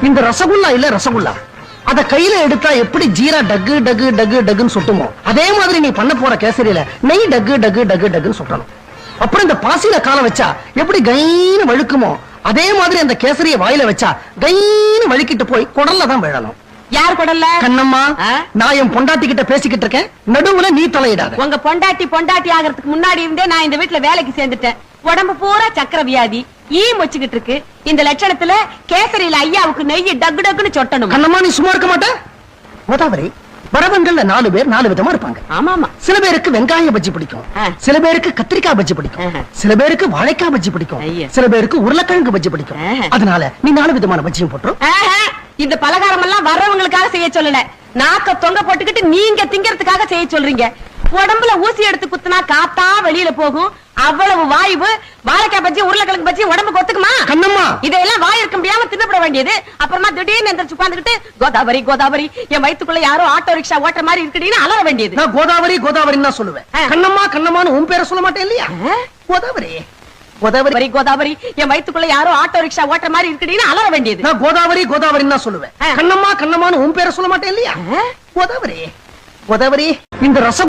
இந்த ரசகுல்லா இல்ல ரசகுல்லா, அத கையில எடுத்தா எப்படி ஜீரா டக்கு டக்கு டக்கு டக்குன்னு சுட்டுமோ அதே மாதிரி நீ பண்ண போற கேசரியில நெய் டக்கு டக்கு டக்கு டக்குன்னு சுட்டணும். அப்புறம் இந்த பாசியில கால வச்சா எப்படி கைன்னு வழுக்குமோ அதே மாதிரி அந்த கேசரிய வாயில வச்சா கைன்னு வழுக்கிட்டு போய் குடல்ல தான் விழணும். யார் குடல்ல? கண்ணம்மா, நான் என் பொண்டாட்டி கிட்ட பேசிக்கிட்டு இருக்கேன், நடுவுல நீ தலையிடாத. உங்க பொண்டாட்டி ஆகிறதுக்கு முன்னாடி இருந்தே நான் இந்த வீட்டுல வேலைக்கு சேர்ந்துட்டேன். உடம்பு பூரா சக்கர வியாதி, ஈ மொச்சுக்கிட்டு இருக்கு. இந்த லட்சணத்துல கேசரியில ஐயாவுக்கு நெய் டக்கு டக்குன்னு சொட்டணும். கண்ணம்மா, நீ சும்மா இருக்க மாட்ட. கோதாவரி, வரவங்கள்ல 4 பேர் 4 விதமா இருப்பாங்க. ஆமாமா. சில பேருக்கு வெங்காய பஜ்ஜி பிடிக்கும், சில பேருக்கு கத்திரிக்காய் பஜ்ஜி பிடிக்கும், சில பேருக்கு வாழைக்காய் பஜ்ஜி பிடிக்கும், சில பேருக்கு உருளைக்கிழங்கு பஜ்ஜி பிடிக்கும். அதனால நீ 4 விதமான பஜ்ஜியும் போட்டுரும். இந்த பலகாரம் எல்லாம் வர்றவங்களுக்காக செய்ய சொல்லல, நாக்க தொங்க போட்டுக்கிட்டு நீங்க திங்கறதுக்காக செய்ய சொல்றீங்க. உடம்புல ஊசி எடுத்து குத்துனா காத்தா வெளியில போகும். அவ்வளவு வாய்வு வாழைக்காய் பஜ்ஜி உருளைக்கிழங்கு பஜ்ஜி உடம்புக்கு ஒத்துக்குமா? கண்ணம்மா, இதெல்லாம் வாய் இருக்க முடியாம தின்னப்பட வேண்டியது. அப்புறமா திடீர்னு எந்திரிச்சு உட்கார்ந்துகிட்டு கோதாவரி கோதாவரி என் வயித்துக்குள்ள யாரோ ஆட்டோ ரிக்ஷா ஓட்டுற மாதிரி இருக்குன்னு அலற வேண்டியது. நான் கோதாவரி கோதாவரின்னு தான் சொல்லுவேன். கண்ணம்மா கண்ணம்மான்னு உன் பேரை சொல்ல மாட்டேன் இல்லையா? கோதாவரி கோதாவரி கோதாவரி என் வயித்துக்குள்ள யாரோ ஆட்டோ ரிக்ஷா ஓட்டுற மாதிரி இருக்குன்னு அலற வேண்டியது. நான் கோதாவரி கோதாவரின்னு தான் சொல்லுவேன். கண்ணம்மா கண்ணம்மான்னு உன் பேரை சொல்ல மாட்டேன் இல்லையா? கோதாவரி கோதாவரி, இந்த ரசம்